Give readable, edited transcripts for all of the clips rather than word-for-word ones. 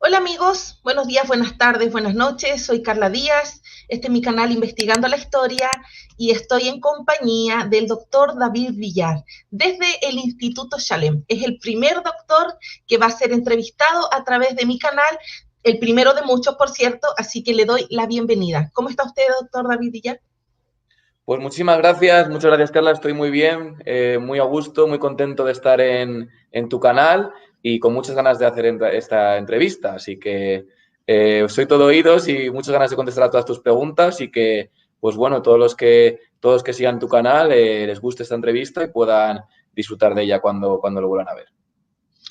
Hola amigos, buenos días, buenas tardes, buenas noches. Soy Carla Díaz. Este es mi canal Investigando la Historia y estoy en compañía del doctor David Villar desde el Instituto Shalem. Es el primer doctor que va a ser entrevistado a través de mi canal, el primero de muchos, por cierto, así que le doy la bienvenida. ¿Cómo está usted, doctor David Villar? Pues muchas gracias Carla, estoy muy bien, muy a gusto, muy contento de estar en tu canal y con muchas ganas de hacer esta entrevista. Así que soy todo oídos y muchas ganas de contestar a todas tus preguntas y que, pues bueno, todos que sigan tu canal les guste esta entrevista y puedan disfrutar de ella cuando lo vuelvan a ver.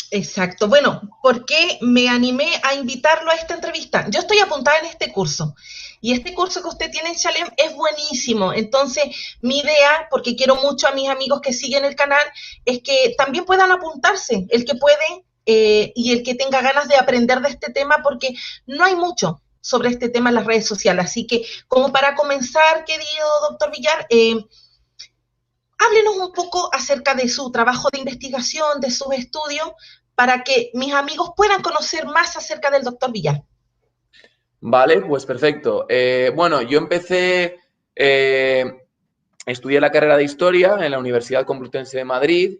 Exacto. Bueno, ¿por qué me animé a invitarlo a esta entrevista? Yo estoy apuntada en este curso y este curso que usted tiene en Chalem es buenísimo. Entonces, mi idea, porque quiero mucho a mis amigos que siguen el canal, es que también puedan apuntarse, el que puede y el que tenga ganas de aprender de este tema, porque no hay mucho sobre este tema en las redes sociales. Así que, como para comenzar, querido doctor Villar, háblenos un poco acerca de su trabajo de investigación, de sus estudios, para que mis amigos puedan conocer más acerca del doctor Villar. Vale, pues perfecto. Bueno, yo estudié la carrera de Historia en la Universidad Complutense de Madrid.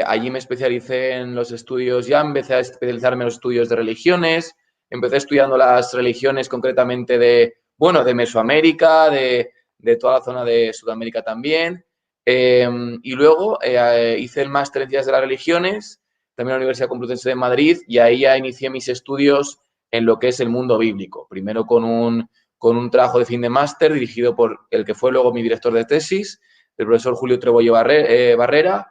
Allí me especialicé en los estudios, ya empecé a especializarme en los estudios de religiones. Empecé estudiando las religiones concretamente de Mesoamérica, de toda la zona de Sudamérica también. Y luego hice el máster en Ciencias de las Religiones, también en la Universidad Complutense de Madrid, y ahí ya inicié mis estudios en lo que es el mundo bíblico. Primero con un trabajo de fin de máster dirigido por el que fue luego mi director de tesis, el profesor Julio Trebollo Barrera,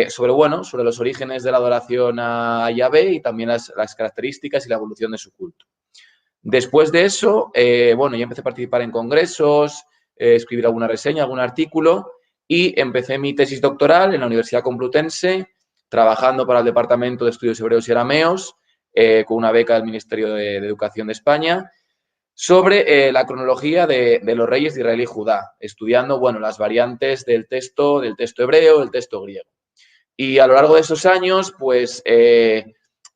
sobre los orígenes de la adoración a Yahvé y también las características y la evolución de su culto. Después de eso, bueno, ya empecé a participar en congresos, escribir alguna reseña, algún artículo y empecé mi tesis doctoral en la Universidad Complutense, trabajando para el Departamento de Estudios Hebreos y Arameos, con una beca del Ministerio de Educación de España, sobre la cronología de los reyes de Israel y Judá, estudiando, bueno, las variantes del texto hebreo, del texto griego. Y a lo largo de esos años, pues,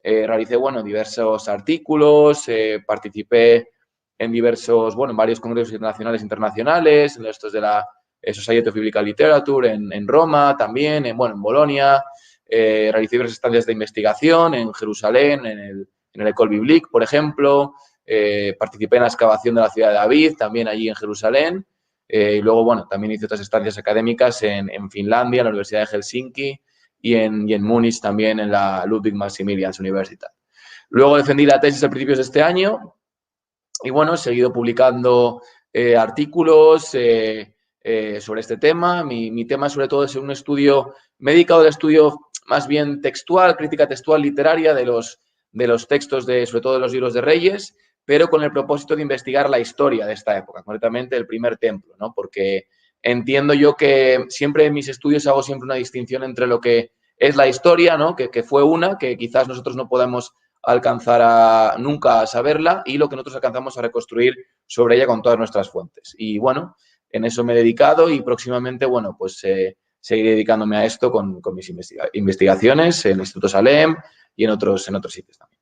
realicé, bueno, diversos artículos, participé en en varios congresos nacionales e internacionales, en estos de la Society of Biblical Literature, en Roma también, en Bolonia, realicé diversas estancias de investigación en Jerusalén, en el École Biblique, por ejemplo, participé en la excavación de la ciudad de David, también allí en Jerusalén, y luego, bueno, también hice otras estancias académicas en Finlandia, en la Universidad de Helsinki, y en Múnich también en la Ludwig Maximilians Universität. Luego defendí la tesis a principios de este año y bueno, he seguido publicando artículos sobre este tema. Mi tema sobre todo es un estudio, me he dedicado al estudio más bien textual, crítica textual literaria de los textos, sobre todo de los libros de Reyes, pero con el propósito de investigar la historia de esta época, concretamente el primer templo, ¿no? Porque entiendo yo que siempre en mis estudios hago siempre una distinción entre lo que es la historia, ¿no? Que fue una, que quizás nosotros no podemos alcanzar nunca a saberla, y lo que nosotros alcanzamos a reconstruir sobre ella con todas nuestras fuentes. Y bueno, en eso me he dedicado y próximamente, bueno, pues seguiré dedicándome a esto con mis investigaciones en el Instituto Salem y en otros sitios también.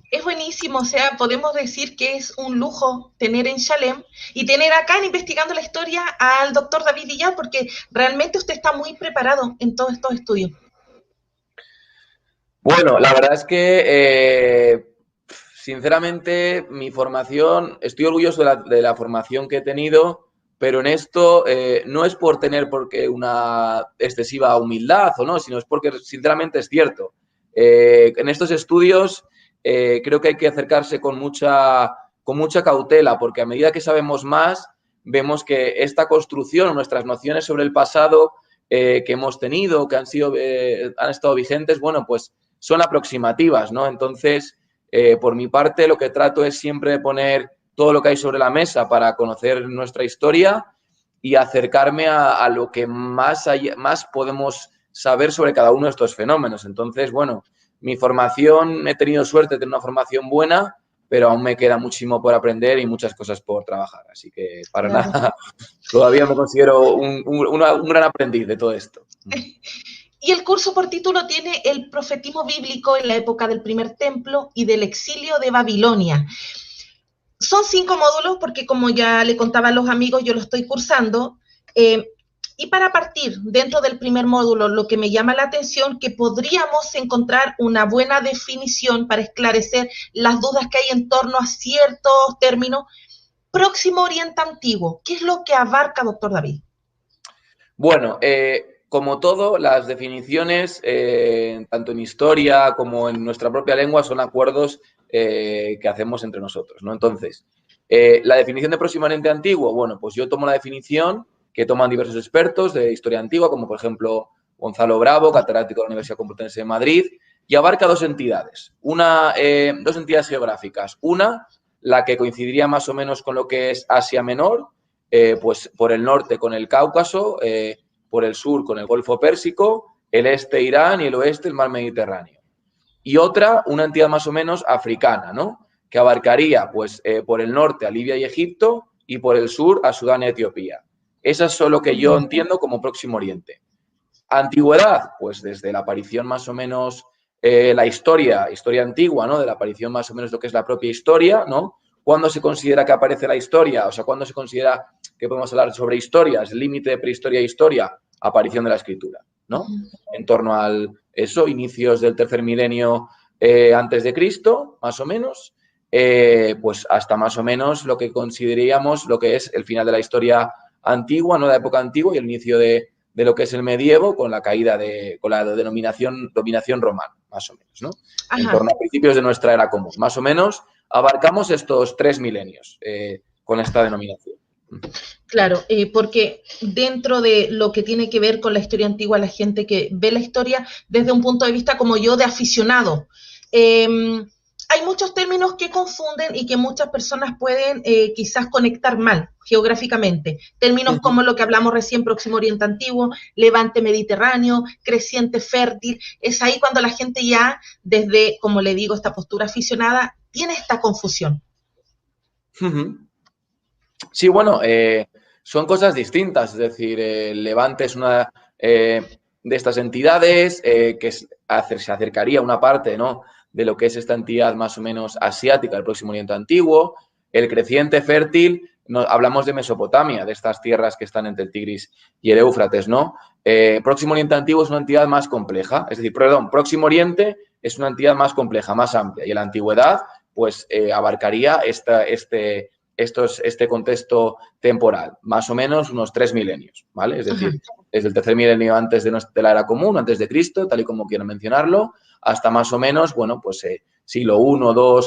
Es buenísimo, o sea, podemos decir que es un lujo tener en Chalem y tener acá en Investigando la Historia al doctor David Villar, porque realmente usted está muy preparado en todos estos estudios. Bueno, la verdad es que, sinceramente, mi formación, estoy orgulloso de la formación que he tenido, pero en esto no es por tener porque una excesiva humildad o no, sino es porque sinceramente es cierto. En estos estudios creo que hay que acercarse con mucha cautela, porque a medida que sabemos más, vemos que esta construcción o nuestras nociones sobre el pasado que hemos tenido, que han estado vigentes, bueno, pues son aproximativas, ¿no? Entonces, por mi parte, lo que trato es siempre poner todo lo que hay sobre la mesa para conocer nuestra historia y acercarme a lo que más podemos saber sobre cada uno de estos fenómenos. Entonces, bueno, mi formación, he tenido suerte de tener una formación buena, pero aún me queda muchísimo por aprender y muchas cosas por trabajar. Así que, para Claro. nada, todavía me considero un gran aprendiz de todo esto. Y el curso por título tiene el profetismo bíblico en la época del primer templo y del exilio de Babilonia. Son 5 módulos porque, como ya le contaba a los amigos, yo lo estoy cursando. Y para partir dentro del primer módulo, lo que me llama la atención, que podríamos encontrar una buena definición para esclarecer las dudas que hay en torno a ciertos términos. Próximo Oriente Antiguo, ¿qué es lo que abarca, doctor David? Bueno, como todo, las definiciones, tanto en historia como en nuestra propia lengua, son acuerdos que hacemos entre nosotros, ¿no? Entonces, la definición de Próximo Oriente Antiguo, bueno, pues yo tomo la definición que toman diversos expertos de historia antigua, como por ejemplo Gonzalo Bravo, catedrático de la Universidad Complutense de Madrid, y abarca dos entidades, dos entidades geográficas. Una, la que coincidiría más o menos con lo que es Asia Menor, pues por el norte con el Cáucaso, por el sur con el Golfo Pérsico, el este Irán y el oeste el mar Mediterráneo. Y otra, una entidad más o menos africana, ¿no? Que abarcaría pues por el norte a Libia y Egipto y por el sur a Sudán y Etiopía. Esas son lo que yo entiendo como Próximo Oriente. Antigüedad, pues desde la aparición más o menos, la historia antigua, ¿no? De la aparición más o menos de lo que es la propia historia, ¿no? ¿Cuándo se considera que aparece la historia? O sea, ¿cuándo se considera que podemos hablar sobre historias? El límite de prehistoria e historia, aparición de la escritura, ¿no? En torno al eso, inicios del tercer milenio antes de Cristo, más o menos, pues hasta más o menos lo que consideraríamos lo que es el final de la historia antigua, no de la época antigua, y el inicio de lo que es el medievo con la caída con la dominación romana, más o menos, ¿no? Ajá. En torno a principios de nuestra era común. Más o menos abarcamos estos 3 milenios con esta denominación. Claro, porque dentro de lo que tiene que ver con la historia antigua, la gente que ve la historia desde un punto de vista como yo de aficionado, hay muchos términos que confunden y que muchas personas pueden quizás conectar mal geográficamente. Términos como lo que hablamos recién, Próximo Oriente Antiguo, Levante Mediterráneo, creciente fértil. Es ahí cuando la gente ya, desde, como le digo, esta postura aficionada, tiene esta confusión. Sí, bueno, son cosas distintas. Es decir, el Levante es una de estas entidades que se acercaría a una parte, ¿no?, de lo que es esta entidad más o menos asiática, el Próximo Oriente Antiguo. El creciente fértil, hablamos de Mesopotamia, de estas tierras que están entre el Tigris y el Éufrates, ¿no? Próximo Oriente Antiguo es una entidad más compleja, es decir, perdón, Próximo Oriente es una entidad más compleja, más amplia, y en la antigüedad, pues abarcaría este contexto temporal, más o menos unos 3 milenios, ¿vale? Es decir, desde el tercer milenio antes de la era común, antes de Cristo, tal y como quiero mencionarlo, hasta más o menos, bueno, pues siglo I, II,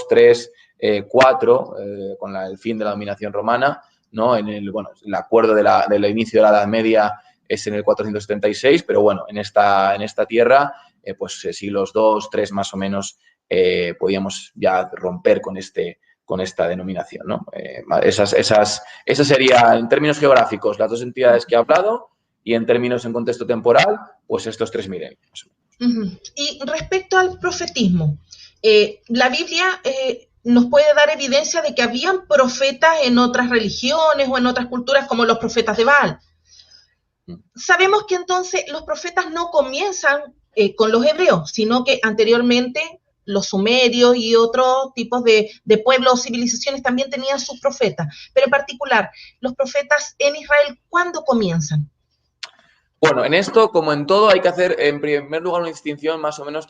III, IV, con el fin de la dominación romana, ¿no? El acuerdo del inicio de la Edad Media es en el 476, pero bueno, en esta tierra, pues siglos II, III más o menos, podíamos ya romper con esta denominación, ¿no? Esa sería, en términos geográficos, las dos entidades que he hablado, y en términos en contexto temporal, pues estos 3 milenios. Y respecto al profetismo, la Biblia nos puede dar evidencia de que habían profetas en otras religiones o en otras culturas, como los profetas de Baal. Sabemos que entonces los profetas no comienzan con los hebreos, sino que anteriormente los sumerios y otros tipos de pueblos o civilizaciones también tenían sus profetas. Pero en particular, los profetas en Israel, ¿cuándo comienzan? Bueno, en esto, como en todo, hay que hacer, en primer lugar, una distinción más o menos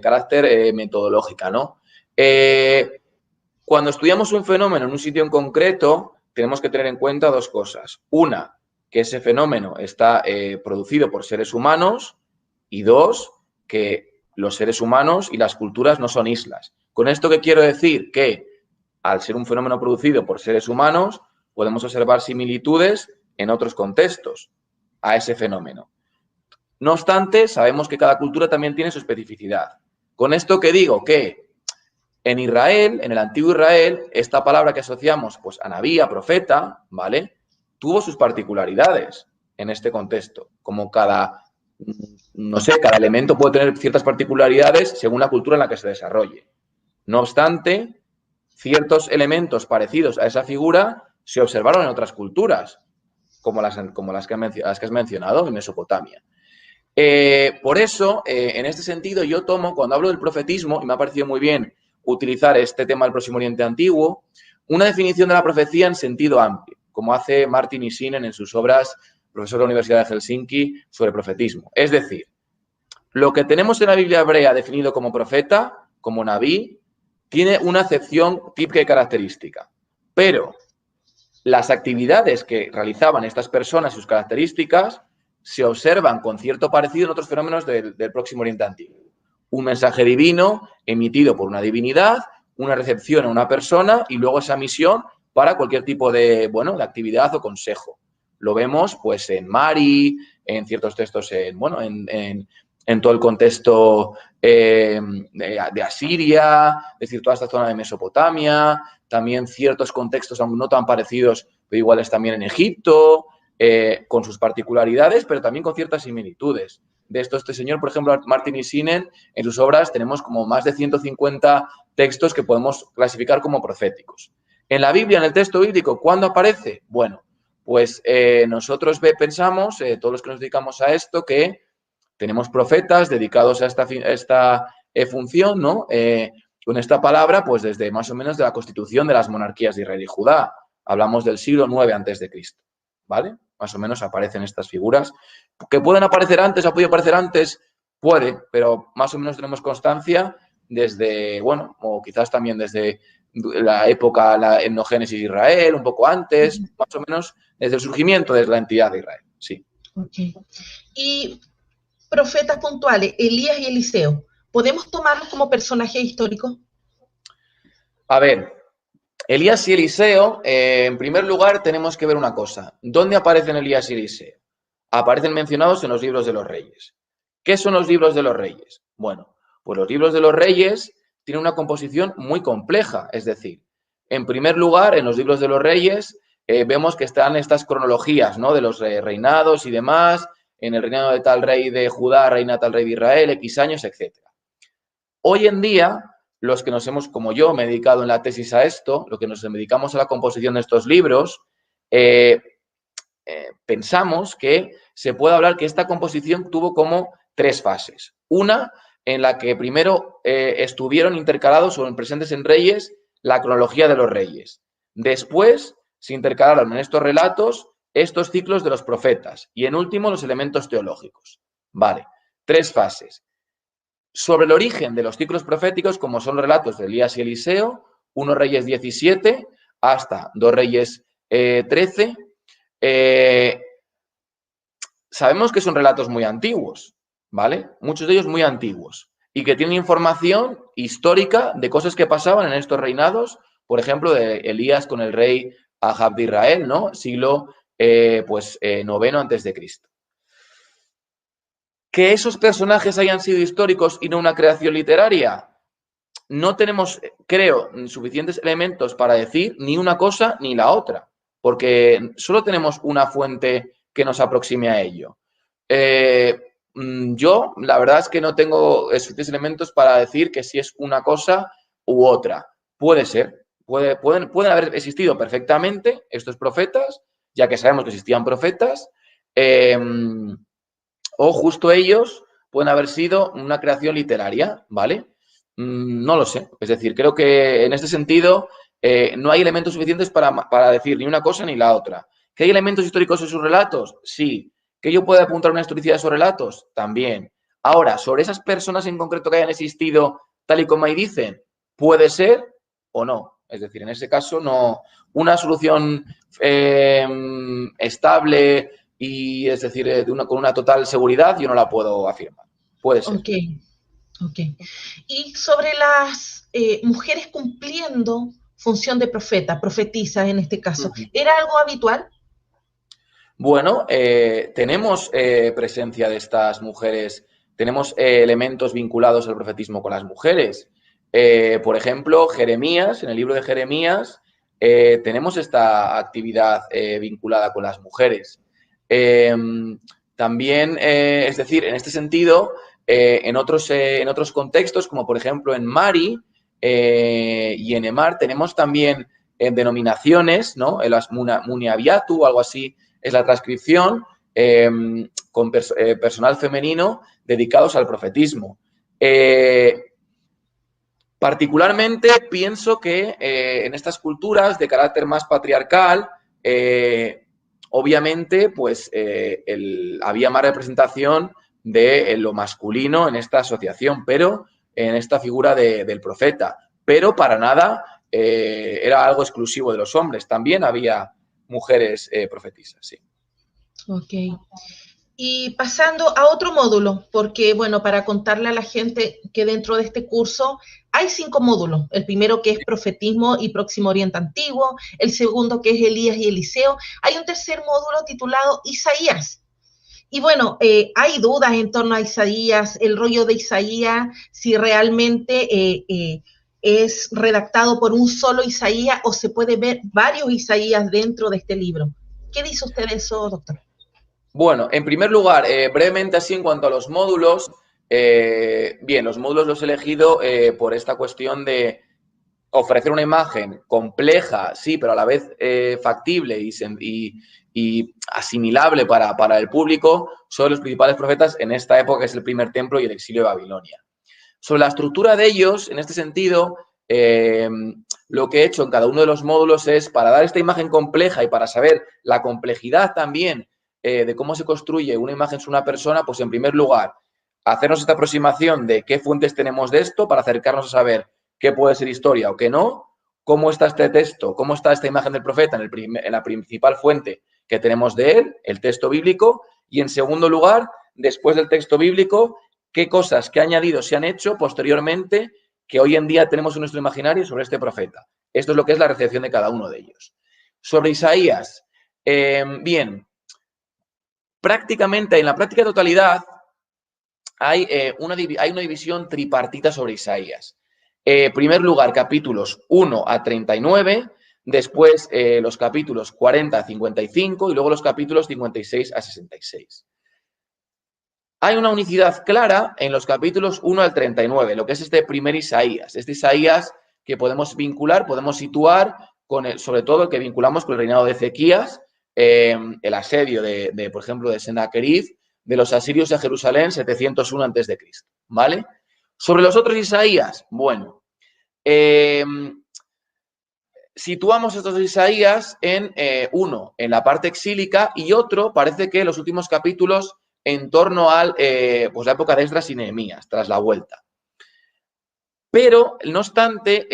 carácter metodológica, ¿no? Cuando estudiamos un fenómeno en un sitio en concreto, tenemos que tener en cuenta dos cosas. Una, que ese fenómeno está producido por seres humanos, y dos, que los seres humanos y las culturas no son islas. ¿Con esto qué quiero decir? Que al ser un fenómeno producido por seres humanos, podemos observar similitudes en otros contextos a ese fenómeno. No obstante, sabemos que cada cultura también tiene su especificidad. Con esto que digo que en Israel, en el antiguo Israel, esta palabra que asociamos pues a Nabí, a profeta, ¿vale?, tuvo sus particularidades en este contexto. Como cada elemento puede tener ciertas particularidades según la cultura en la que se desarrolle. No obstante, ciertos elementos parecidos a esa figura se observaron en otras culturas, como las que has mencionado, en Mesopotamia. Por eso, en este sentido, yo tomo, cuando hablo del profetismo, y me ha parecido muy bien utilizar este tema del Próximo Oriente Antiguo, una definición de la profecía en sentido amplio, como hace Martin Isinen en sus obras, profesor de la Universidad de Helsinki, sobre profetismo. Es decir, lo que tenemos en la Biblia hebrea definido como profeta, como nabí, tiene una acepción típica y característica. Pero las actividades que realizaban estas personas y sus características se observan con cierto parecido en otros fenómenos del Próximo Oriente Antiguo. Un mensaje divino emitido por una divinidad, una recepción a una persona y luego esa misión para cualquier tipo de, bueno, de actividad o consejo. Lo vemos pues en Mari, en ciertos textos en todo el contexto de Asiria, es decir, toda esta zona de Mesopotamia, también ciertos contextos, aunque no tan parecidos, pero iguales también en Egipto, con sus particularidades, pero también con ciertas similitudes. De esto, este señor, por ejemplo, Martin Isinen, en sus obras tenemos como más de 150 textos que podemos clasificar como proféticos. En la Biblia, en el texto bíblico, ¿cuándo aparece? Bueno, pues nosotros pensamos, todos los que nos dedicamos a esto, que tenemos profetas dedicados a esta función, ¿no? Con esta palabra, pues desde más o menos de la constitución de las monarquías de Israel y Judá. Hablamos del siglo IX a.C., ¿vale? Más o menos aparecen estas figuras. ¿Que pueden aparecer antes, ha podido aparecer antes? Puede, pero más o menos tenemos constancia desde, bueno, o quizás también desde la época, la etnogénesis de Israel, un poco antes, más o menos desde el surgimiento de la entidad de Israel, sí. Okay. Y profetas puntuales, Elías y Eliseo, ¿podemos tomarlos como personajes históricos? A ver, Elías y Eliseo, en primer lugar, tenemos que ver una cosa. ¿Dónde aparecen Elías y Eliseo? Aparecen mencionados en los libros de los reyes. ¿Qué son los libros de los reyes? Bueno, pues los libros de los reyes tienen una composición muy compleja. Es decir, en primer lugar, en los libros de los reyes vemos que están estas cronologías, ¿no? De los reinados y demás. En el reinado de tal rey de Judá, reina tal rey de Israel, X años, etc. Hoy en día, los que nos hemos, como yo, me he dedicado en la tesis a esto, lo que nos dedicamos a la composición de estos libros, pensamos que se puede hablar que esta composición tuvo como tres fases. Una, en la que primero estuvieron intercalados o presentes en Reyes la cronología de los reyes. Después se intercalaron en estos relatos estos ciclos de los profetas y en último los elementos teológicos. Vale, tres fases. Sobre el origen de los ciclos proféticos, como son los relatos de Elías y Eliseo, 1 Reyes 17 hasta 2 Reyes 13, sabemos que son relatos muy antiguos, ¿vale? Muchos de ellos muy antiguos y que tienen información histórica de cosas que pasaban en estos reinados, por ejemplo, de Elías con el rey Ahab de Israel, ¿no? Siglo noveno antes de Cristo. Que esos personajes hayan sido históricos y no una creación literaria, no tenemos, creo, suficientes elementos para decir ni una cosa ni la otra, porque solo tenemos una fuente que nos aproxime a ello. Yo, la verdad es que no tengo suficientes elementos para decir que si es una cosa u otra. Puede ser, pueden haber existido perfectamente estos profetas, ya que sabemos que existían profetas, o justo ellos pueden haber sido una creación literaria, ¿vale? No lo sé. Es decir, creo que en este sentido no hay elementos suficientes para decir ni una cosa ni la otra. ¿Que hay elementos históricos en sus relatos? Sí. ¿Que yo pueda apuntar una historicidad de esos relatos? También. Ahora, sobre esas personas en concreto que hayan existido tal y como ahí dicen, puede ser o no. Es decir, en ese caso no. Una solución estable y es decir, con una total seguridad yo no la puedo afirmar. Puede ser. Ok, ok. Y sobre las mujeres cumpliendo función de profeta, profetisa en este caso, ¿era algo habitual? Bueno, tenemos presencia de estas mujeres, tenemos elementos vinculados al profetismo con las mujeres. Por ejemplo, Jeremías, en el libro de Jeremías, tenemos esta actividad vinculada con las mujeres. También, es decir, en este sentido, en otros contextos, como por ejemplo en Mari y en Emar, tenemos también denominaciones, ¿no? En las Muniabiatu o algo así, es la transcripción, con personal femenino dedicados al profetismo. Particularmente pienso que en estas culturas de carácter más patriarcal, obviamente, pues había más representación de lo masculino en esta asociación, pero en esta figura del profeta. Pero para nada era algo exclusivo de los hombres. También había mujeres profetisas, sí. Ok. Y pasando a otro módulo, porque, bueno, para contarle a la gente que dentro de este curso hay 5 módulos. El primero que es profetismo y Próximo Oriente Antiguo, el segundo que es Elías y Eliseo. Hay un tercer módulo titulado Isaías. Y bueno, hay dudas en torno a Isaías, el rollo de Isaías, si realmente es redactado por un solo Isaías o se puede ver varios Isaías dentro de este libro. ¿Qué dice usted de eso, doctor? Bueno, en primer lugar, brevemente así en cuanto a los módulos, bien, los módulos los he elegido por esta cuestión de ofrecer una imagen compleja, sí, pero a la vez factible y asimilable para el público sobre los principales profetas en esta época, que es el primer templo y el exilio de Babilonia. Sobre la estructura de ellos, en este sentido, lo que he hecho en cada uno de los módulos es, para dar esta imagen compleja y para saber la complejidad también de cómo se construye una imagen sobre una persona, pues en primer lugar, hacernos esta aproximación de qué fuentes tenemos de esto para acercarnos a saber qué puede ser historia o qué no, cómo está este texto, cómo está esta imagen del profeta en la principal fuente que tenemos de él, el texto bíblico, y en segundo lugar, después del texto bíblico, qué cosas, qué añadidos se han hecho posteriormente que hoy en día tenemos en nuestro imaginario sobre este profeta. Esto es lo que es la recepción de cada uno de ellos. Sobre Isaías, bien, prácticamente en la práctica totalidad hay una división tripartita sobre Isaías. Primer lugar, capítulos 1 a 39, después los capítulos 40 a 55 y luego los capítulos 56 a 66. Hay una unicidad clara en los capítulos 1 al 39, lo que es este primer Isaías. Este Isaías que podemos vincular, podemos situar con sobre todo el que vinculamos con el reinado de Ezequías, el asedio por ejemplo, de Sennacherib, de los asirios a Jerusalén, 701 a.C., ¿vale? Sobre los otros Isaías, bueno, situamos estos Isaías en uno en la parte exílica y otro, parece que los últimos capítulos en torno a pues la época de Esdras y Nehemías, tras la vuelta. Pero, no obstante,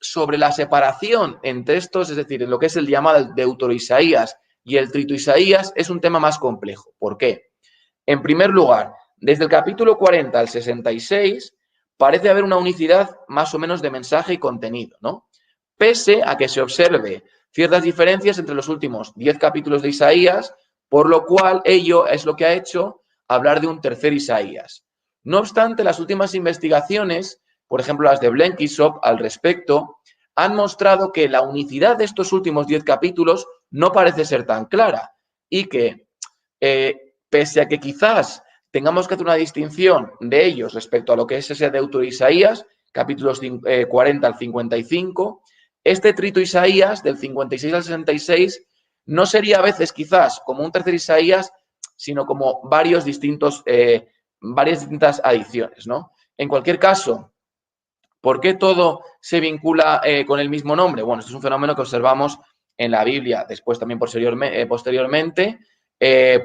sobre la separación entre estos, es decir, en lo que es el llamado Deutero-Isaías y el Trito-Isaías, es un tema más complejo. ¿Por qué? En primer lugar, desde el capítulo 40 al 66, parece haber una unicidad más o menos de mensaje y contenido, ¿no? Pese a que se observe ciertas diferencias entre los últimos 10 capítulos de Isaías, por lo cual ello es lo que ha hecho hablar de un tercer Isaías. No obstante, las últimas investigaciones, por ejemplo las de Blenkinsop al respecto, han mostrado que la unicidad de estos últimos 10 capítulos no parece ser tan clara y que, pese a que quizás tengamos que hacer una distinción de ellos respecto a lo que es ese Deutero Isaías, capítulos 40 al 55, este Trito Isaías, del 56 al 66, no sería a veces quizás como un tercer Isaías, sino como varias distintas adiciones, ¿no? En cualquier caso, ¿por qué todo se vincula con el mismo nombre? Bueno, esto es un fenómeno que observamos en la Biblia, después también posteriormente,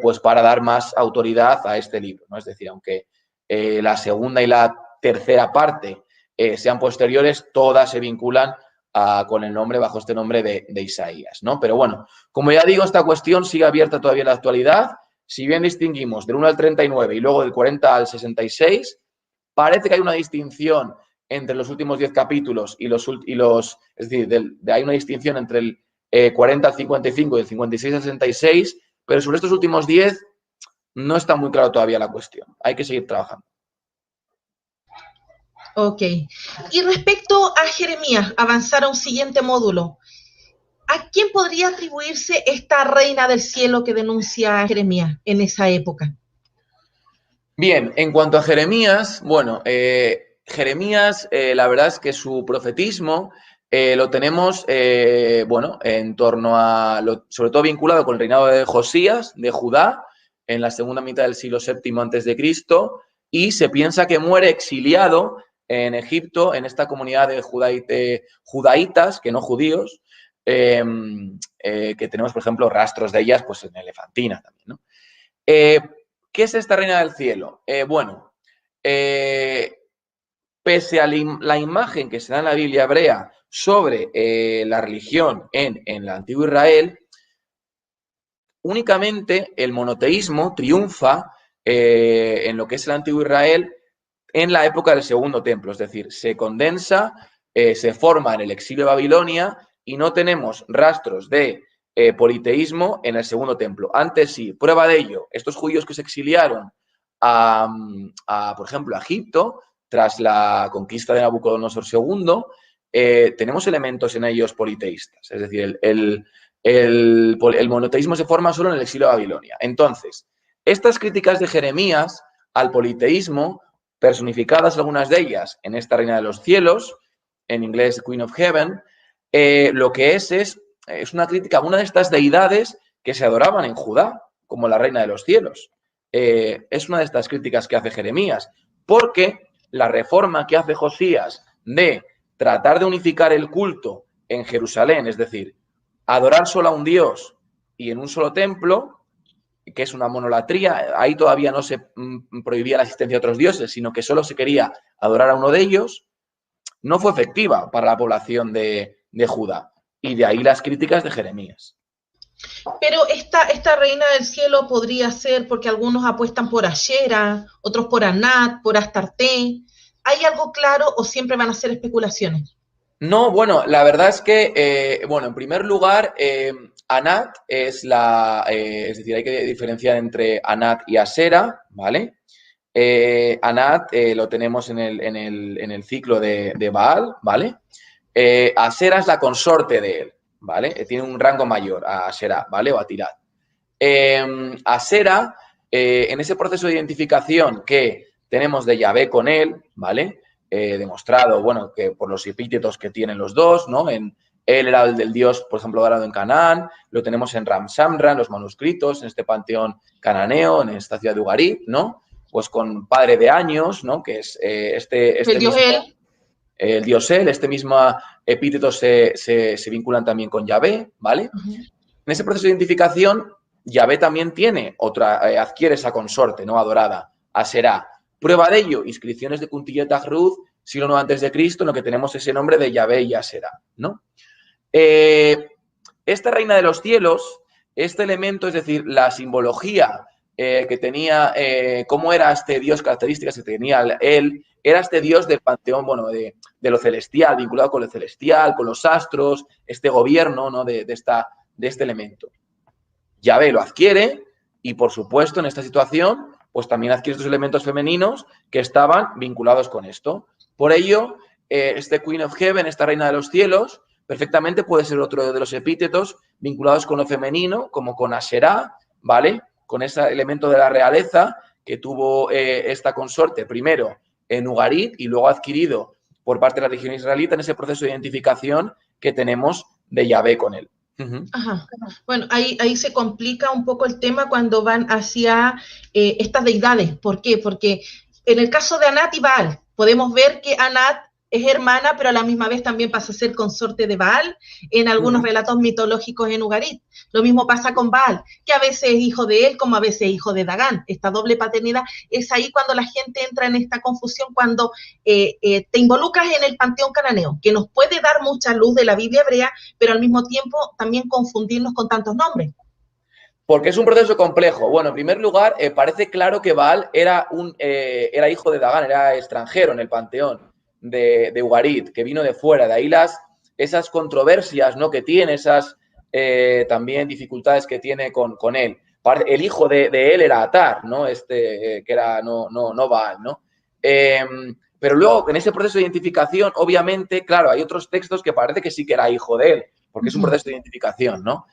pues para dar más autoridad a este libro, ¿no? Es decir, aunque la segunda y la tercera parte sean posteriores, todas se vinculan con el nombre, bajo este nombre de Isaías, ¿no? Pero bueno, como ya digo, esta cuestión sigue abierta todavía en la actualidad. Si bien distinguimos del 1 al 39 y luego del 40 al 66, parece que hay una distinción entre los últimos 10 capítulos y los es decir, hay una distinción entre el 40 al 55 y el 56 al 66, pero sobre estos últimos 10 no está muy claro todavía la cuestión. Hay que seguir trabajando. Ok. Y respecto a Jeremías, avanzar a un siguiente módulo. ¿A quién podría atribuirse esta reina del cielo que denuncia a Jeremías en esa época? Bien, en cuanto a Jeremías, bueno, Jeremías, la verdad es que su profetismo lo tenemos, bueno, en torno a, sobre todo vinculado con el reinado de Josías, de Judá, en la segunda mitad del siglo VII a.C. y se piensa que muere exiliado en Egipto, en esta comunidad de judaítas, que no judíos, que tenemos, por ejemplo, rastros de ellas pues, en Elefantina también, ¿no? ¿Qué es esta reina del cielo? Bueno, pese a la imagen que se da en la Biblia hebrea sobre la religión en la antigua Israel, únicamente el monoteísmo triunfa en lo que es el antiguo Israel en la época del Segundo Templo, es decir, se condensa, se forma en el exilio de Babilonia y no tenemos rastros de politeísmo en el Segundo Templo. Antes sí, prueba de ello, estos judíos que se exiliaron por ejemplo, a Egipto, tras la conquista de Nabucodonosor II, tenemos elementos en ellos politeístas, es decir, el monoteísmo se forma solo en el exilio de Babilonia. Entonces, estas críticas de Jeremías al politeísmo, personificadas algunas de ellas en esta Reina de los Cielos, en inglés Queen of Heaven, lo que es una crítica a una de estas deidades que se adoraban en Judá, como la Reina de los Cielos. Es una de estas críticas que hace Jeremías, porque la reforma que hace Josías de tratar de unificar el culto en Jerusalén, es decir, adorar solo a un Dios y en un solo templo, que es una monolatría, ahí todavía no se prohibía la existencia de otros dioses, sino que solo se quería adorar a uno de ellos, no fue efectiva para la población de Judá. Y de ahí las críticas de Jeremías. Pero esta reina del cielo podría ser porque algunos apuestan por Ashera, otros por Anat, por Astarte. ¿Hay algo claro o siempre van a ser especulaciones? No, bueno, la verdad es que, bueno, en primer lugar, Anat es es decir, hay que diferenciar entre Anat y Asera, ¿vale? Anat lo tenemos en el ciclo de Baal, ¿vale? Asera es la consorte de él, ¿vale? Tiene un rango mayor a Asera, ¿vale? O a Tirat. Asera, en ese proceso de identificación que tenemos de Yahvé con él, ¿vale? Demostrado, bueno, que por los epítetos que tienen los dos, ¿no? Él era el del dios, por ejemplo, adorado en Canaán, lo tenemos en Ramsamra, en los manuscritos, en este panteón cananeo, en esta ciudad de Ugarit, ¿no? Pues con padre de años, ¿no? Que es El dios mismo, él. el dios él, este mismo epíteto se vinculan también con Yahvé, ¿vale? En ese proceso de identificación, Yahvé también tiene adquiere esa consorte, ¿no? Adorada, Aserá. Prueba de ello, inscripciones de Kuntillet Ruth, siglo IX a.C., en lo que tenemos ese nombre de Yahvé y Aserá, ¿no? Esta reina de los cielos, este elemento, es decir, la simbología que tenía, cómo era este dios, características que tenía él, era este dios del panteón, bueno, de lo celestial, vinculado con lo celestial, con los astros, este gobierno, ¿no? de este elemento. Yahvé lo adquiere y, por supuesto, en esta situación, pues también adquiere estos elementos femeninos que estaban vinculados con esto. Por ello, este Queen of Heaven, esta reina de los cielos, perfectamente puede ser otro de los epítetos vinculados con lo femenino, como con Asherá, ¿vale? Con ese elemento de la realeza que tuvo esta consorte, primero en Ugarit y luego adquirido por parte de la religión israelita en ese proceso de identificación que tenemos de Yahvé con él. Ajá. Bueno, ahí se complica un poco el tema cuando van hacia estas deidades. ¿Por qué? Porque en el caso de Anat y Baal, podemos ver que Anat es hermana, pero a la misma vez también pasa a ser consorte de Baal en algunos relatos mitológicos en Ugarit. Lo mismo pasa con Baal, que a veces es hijo de él, como a veces es hijo de Dagán. Esta doble paternidad es ahí cuando la gente entra en esta confusión, cuando te involucras en el panteón cananeo, que nos puede dar mucha luz de la Biblia hebrea, pero al mismo tiempo también confundirnos con tantos nombres. Porque es un proceso complejo. Bueno, en primer lugar, parece claro que Baal era era hijo de Dagán, era extranjero en el panteón de Ugarit, que vino de fuera. De ahí esas controversias, ¿no? Que tiene, esas también dificultades que tiene con él. El hijo de él era Atar, ¿no? Que era no Baal, ¿no? Pero luego, en ese proceso de identificación, obviamente, claro, hay otros textos que parece que sí que era hijo de él, porque es un proceso de identificación, ¿no?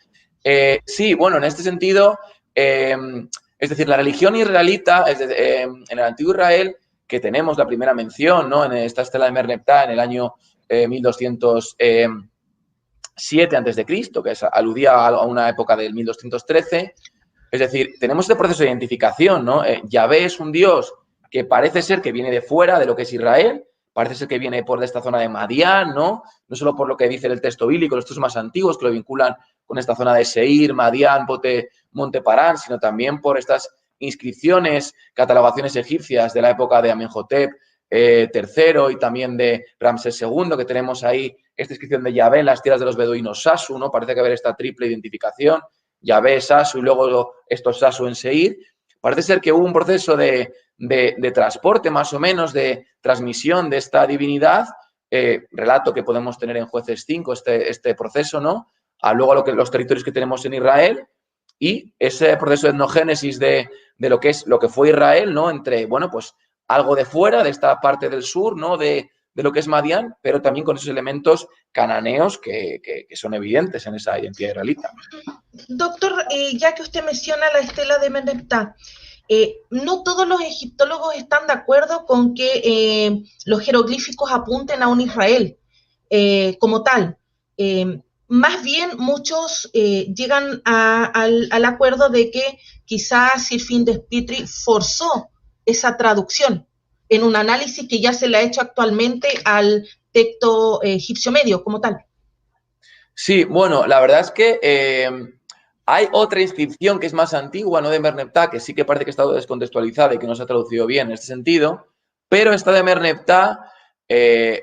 Sí, bueno, en este sentido, es decir, la religión israelita, en el antiguo Israel, que tenemos la primera mención, ¿no? En esta estela de Merneptah en el año 1207 a.C., que aludía a una época del 1213, Es decir, tenemos este proceso de identificación, ¿no? Yahvé es un Dios que parece ser que viene de fuera de lo que es Israel, parece ser que viene por esta zona de Madián, ¿no? No solo por lo que dice el texto bíblico, los textos más antiguos que lo vinculan con esta zona de Seir, Madián, Monte Parán, sino también por estas inscripciones, catalogaciones egipcias de la época de Amenhotep III y también de Ramsés II, que tenemos ahí esta inscripción de Yahvé en las tierras de los beduinos Sasu, ¿no? Parece que haber esta triple identificación, Yahvé, Sasu y luego estos Sasu en Seir. Parece ser que hubo un proceso de transporte, más o menos, de transmisión de esta divinidad, relato que podemos tener en Jueces 5, este proceso, ¿no? A luego los territorios que tenemos en Israel y ese proceso de etnogénesis de lo que fue Israel, ¿no? Entre, bueno, pues algo de fuera, de esta parte del sur, ¿no? De lo que es Madián, pero también con esos elementos cananeos que son evidentes en esa identidad israelita. Doctor, ya que usted menciona la estela de Merneptah, no todos los egiptólogos están de acuerdo con que los jeroglíficos apunten a un Israel como tal. Más bien, muchos llegan al acuerdo de que quizás Sirfin de Spitri forzó esa traducción en un análisis que ya se le ha hecho actualmente al texto egipcio medio como tal. Sí, bueno, la verdad es que hay otra inscripción que es más antigua, ¿no? De Merneptah, que sí que parece que ha estado descontextualizada y que no se ha traducido bien en este sentido, pero esta de Merneptah, la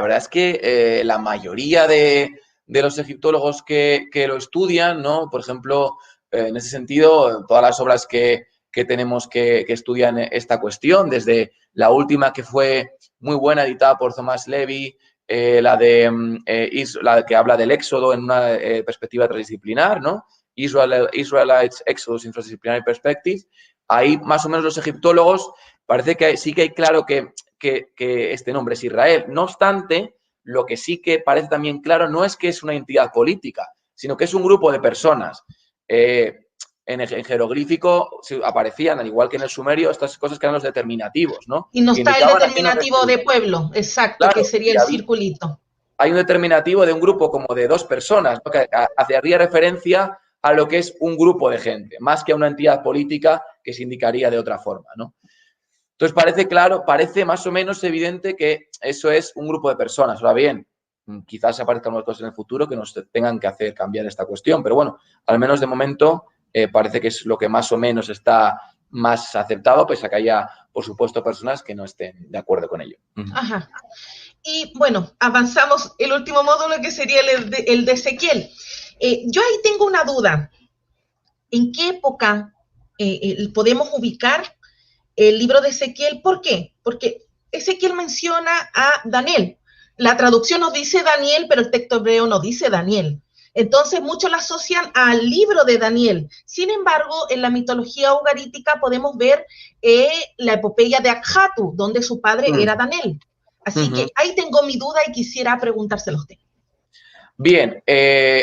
verdad es que la mayoría de los egiptólogos que lo estudian, ¿no? Por ejemplo, en ese sentido, todas las obras que tenemos que estudian esta cuestión, desde la última que fue muy buena, editada por Thomas Levy, la que habla del éxodo en una perspectiva transdisciplinar, ¿no? Israelites Exodus Interdisciplinary Perspective. Ahí más o menos los egiptólogos parece que sí que hay claro que este nombre es Israel. No obstante, lo que sí que parece también claro no es que es una entidad política, sino que es un grupo de personas. En jeroglífico aparecían, al igual que en el sumerio, estas cosas que eran los determinativos, ¿no? Y no Que está el indicaban a quién determinativo de pueblo, exacto, que claro, sería el circulito. hay un determinativo de un grupo como de dos personas, ¿no? Que haría referencia a lo que es un grupo de gente, más que a una entidad política que se indicaría de otra forma, ¿no? Entonces parece claro, parece más o menos evidente que eso es un grupo de personas. Ahora bien, quizás aparezcan otras cosas en el futuro que nos tengan que hacer cambiar esta cuestión, pero bueno, al menos de momento parece que es lo que más o menos está más aceptado, pese a que haya, por supuesto, personas que no estén de acuerdo con ello. Ajá. Y bueno, avanzamos el último módulo que sería el de Ezequiel. Yo ahí tengo una duda. ¿En qué época podemos ubicar el libro de Ezequiel? ¿Por qué? Porque Ezequiel menciona a Daniel. La traducción nos dice Daniel, pero el texto hebreo no dice Daniel. Entonces muchos la asocian al libro de Daniel. Sin embargo, en la mitología ugarítica podemos ver la epopeya de Akhatu, donde su padre era Daniel. Así que ahí tengo mi duda y quisiera preguntárselo a usted. Bien,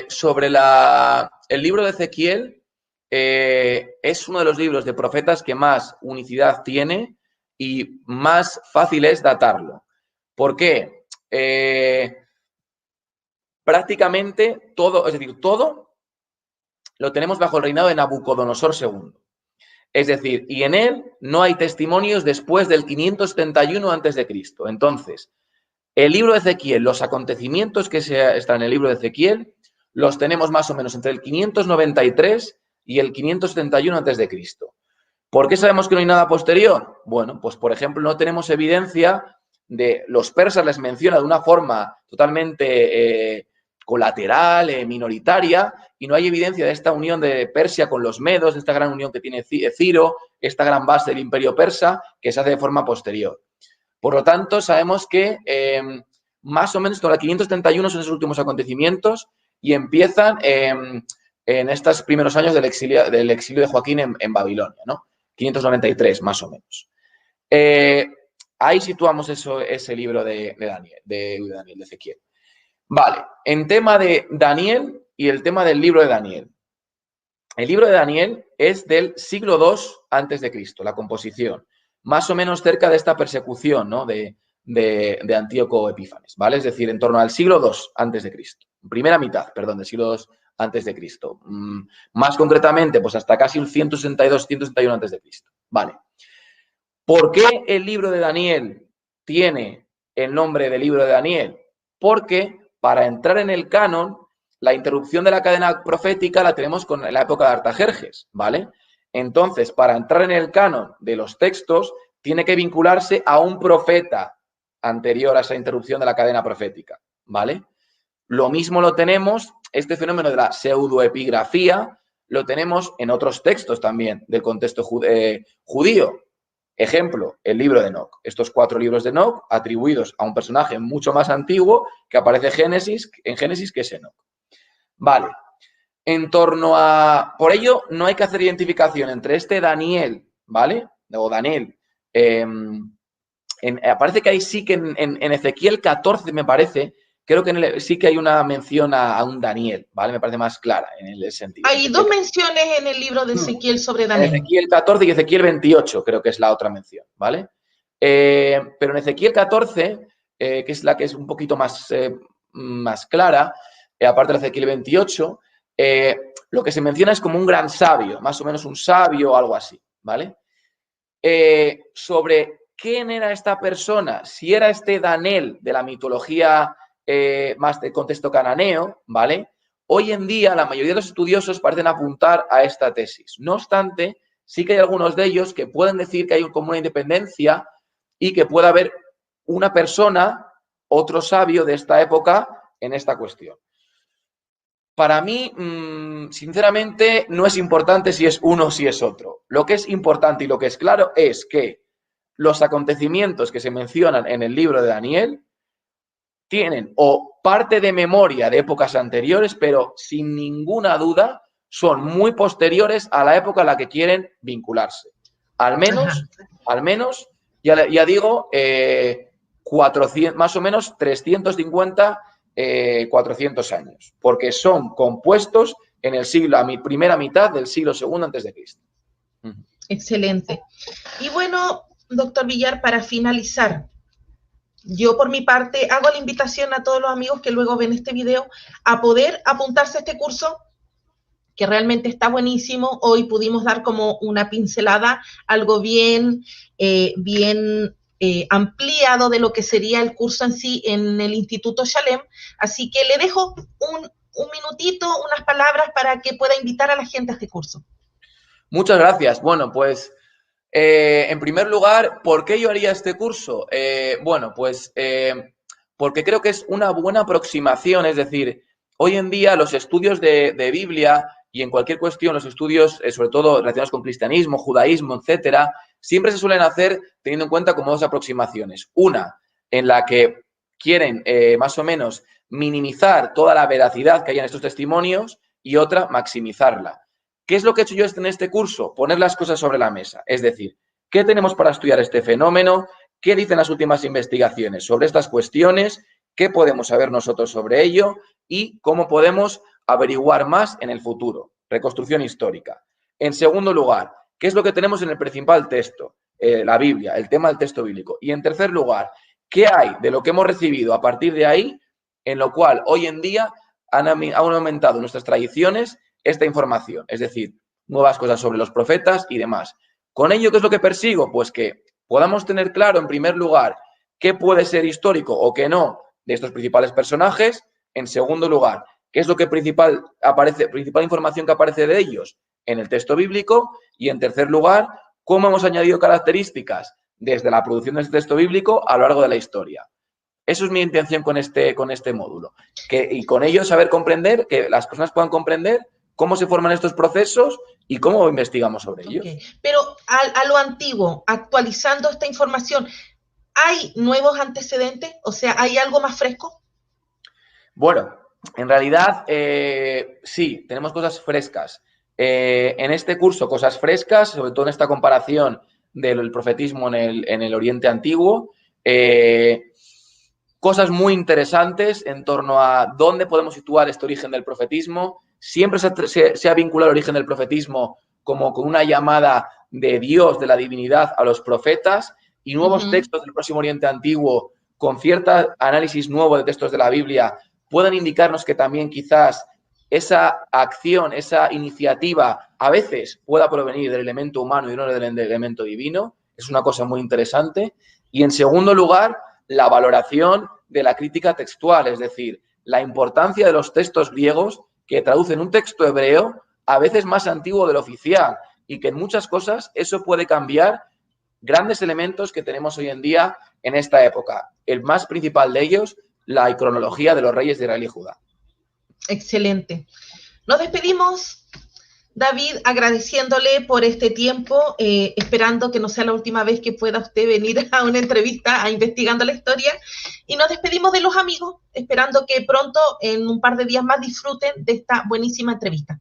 sobre el libro de Ezequiel, es uno de los libros de profetas que más unicidad tiene y más fácil es datarlo. ¿Por qué? Prácticamente todo, es decir, todo lo tenemos bajo el reinado de Nabucodonosor II. Es decir, y en él no hay testimonios después del 571 a.C. Entonces, el libro de Ezequiel, los acontecimientos que están en el libro de Ezequiel, los tenemos más o menos entre el 593 y el 571 a.C. ¿Por qué sabemos que no hay nada posterior? Bueno, pues por ejemplo no tenemos evidencia de los persas les menciona de una forma totalmente colateral, minoritaria, y no hay evidencia de esta unión de Persia con los medos, de esta gran unión que tiene Ciro, esta gran base del imperio persa, que se hace de forma posterior. Por lo tanto, sabemos que más o menos hasta el 531 son esos últimos acontecimientos y empiezan en estos primeros años del exilio de Joaquín en Babilonia, ¿no? 593, más o menos. Ahí situamos ese libro de Daniel, de Ezequiel. Vale, en tema de Daniel y el tema del libro de Daniel. El libro de Daniel es del siglo II a.C., la composición, más o menos cerca de esta persecución, ¿no? de Antíoco Epífanes, ¿vale? Es decir, en torno al siglo II a.C., primera mitad, perdón, del siglo II antes de Cristo. Más concretamente, pues hasta casi un 162, 161 antes de Cristo. Vale. ¿Por qué el libro de Daniel tiene el nombre de libro de Daniel? Porque para entrar en el canon, la interrupción de la cadena profética la tenemos con la época de Artajerjes, ¿vale? Entonces, para entrar en el canon de los textos, tiene que vincularse a un profeta anterior a esa interrupción de la cadena profética, ¿vale? Lo mismo lo tenemos, este fenómeno de la pseudoepigrafía, lo tenemos en otros textos también del contexto judío. Ejemplo, el libro de Enoc. Estos 4 libros de Enoc atribuidos a un personaje mucho más antiguo que aparece en Génesis, que es Enoc. Vale. En torno a... Por ello, no hay que hacer identificación entre este Daniel, ¿vale? O Daniel. Parece que ahí sí que en Ezequiel 14, me parece, creo que sí que hay una mención a un Daniel, ¿vale? Me parece más clara en el sentido. Hay 2 menciones en el libro de Ezequiel sobre Daniel. En Ezequiel 14 y Ezequiel 28 creo que es la otra mención, ¿vale? Pero en Ezequiel 14, que es la que es un poquito más clara, aparte de Ezequiel 28, lo que se menciona es como un gran sabio, más o menos un sabio o algo así, ¿vale? Sobre quién era esta persona, si era este Daniel de la mitología más de contexto cananeo, ¿vale? Hoy en día la mayoría de los estudiosos parecen apuntar a esta tesis. No obstante, sí que hay algunos de ellos que pueden decir que hay como una independencia y que puede haber una persona, otro sabio de esta época en esta cuestión. Para mí, sinceramente, no es importante si es uno o si es otro. Lo que es importante y lo que es claro es que los acontecimientos que se mencionan en el libro de Daniel tienen o parte de memoria de épocas anteriores, pero sin ninguna duda son muy posteriores a la época a la que quieren vincularse. Al menos, ya digo, 400, más o menos 350, 400 años, porque son compuestos en el siglo, a mi primera mitad del siglo II antes de Cristo. Excelente. Y bueno, doctor Villar, para finalizar, yo por mi parte hago la invitación a todos los amigos que luego ven este video a poder apuntarse a este curso que realmente está buenísimo. Hoy pudimos dar como una pincelada, algo bien ampliado de lo que sería el curso en sí en el Instituto Shalem. Así que le dejo un minutito, unas palabras para que pueda invitar a la gente a este curso. Muchas gracias. Bueno, pues en primer lugar, ¿por qué yo haría este curso? Bueno, pues porque creo que es una buena aproximación, es decir, hoy en día los estudios de Biblia y en cualquier cuestión, los estudios, sobre todo relacionados con cristianismo, judaísmo, etcétera, siempre se suelen hacer teniendo en cuenta como 2 aproximaciones. Una, en la que quieren más o menos minimizar toda la veracidad que hay en estos testimonios, y otra, maximizarla. ¿Qué es lo que he hecho yo en este curso? Poner las cosas sobre la mesa. Es decir, ¿qué tenemos para estudiar este fenómeno? ¿Qué dicen las últimas investigaciones sobre estas cuestiones? ¿Qué podemos saber nosotros sobre ello? Y cómo podemos averiguar más en el futuro. Reconstrucción histórica. En segundo lugar, ¿qué es lo que tenemos en el principal texto? La Biblia, el tema del texto bíblico. Y en tercer lugar, ¿qué hay de lo que hemos recibido a partir de ahí, en lo cual hoy en día han aumentado nuestras tradiciones esta información? Es decir, nuevas cosas sobre los profetas y demás. ¿Con ello qué es lo que persigo? Pues que podamos tener claro, en primer lugar, qué puede ser histórico o qué no de estos principales personajes. En segundo lugar, qué es lo que principal información que aparece de ellos en el texto bíblico. Y en tercer lugar, cómo hemos añadido características desde la producción de este texto bíblico a lo largo de la historia. Eso es mi intención con este módulo. Y con ello saber comprender, que las personas puedan comprender cómo se forman estos procesos y cómo investigamos sobre ellos. Okay. Pero a lo antiguo, actualizando esta información, ¿hay nuevos antecedentes? O sea, ¿hay algo más fresco? Bueno, en realidad sí, tenemos cosas frescas. En este curso, cosas frescas, sobre todo en esta comparación del profetismo en el Oriente Antiguo, cosas muy interesantes en torno a dónde podemos situar este origen del profetismo. Siempre se ha vinculado el origen del profetismo como con una llamada de Dios, de la divinidad, a los profetas, y nuevos textos del Próximo Oriente Antiguo, con cierto análisis nuevo de textos de la Biblia, pueden indicarnos que también quizás esa acción, esa iniciativa, a veces pueda provenir del elemento humano y no del elemento divino. Es una cosa muy interesante. Y, en segundo lugar, la valoración de la crítica textual, es decir, la importancia de los textos griegos que traducen un texto hebreo a veces más antiguo del oficial, y que en muchas cosas eso puede cambiar grandes elementos que tenemos hoy en día en esta época. El más principal de ellos, la cronología de los reyes de Israel y Judá. Excelente. Nos despedimos, David, agradeciéndole por este tiempo, esperando que no sea la última vez que pueda usted venir a una entrevista a Investigando la Historia. Y nos despedimos de los amigos, esperando que pronto, en un par de días más, disfruten de esta buenísima entrevista.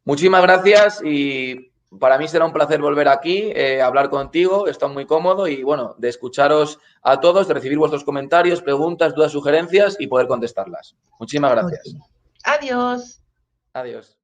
Muchísimas gracias, y para mí será un placer volver aquí, hablar contigo. Estoy muy cómodo y, bueno, de escucharos a todos, de recibir vuestros comentarios, preguntas, dudas, sugerencias y poder contestarlas. Muchísimas gracias. Okay. Adiós. Adiós.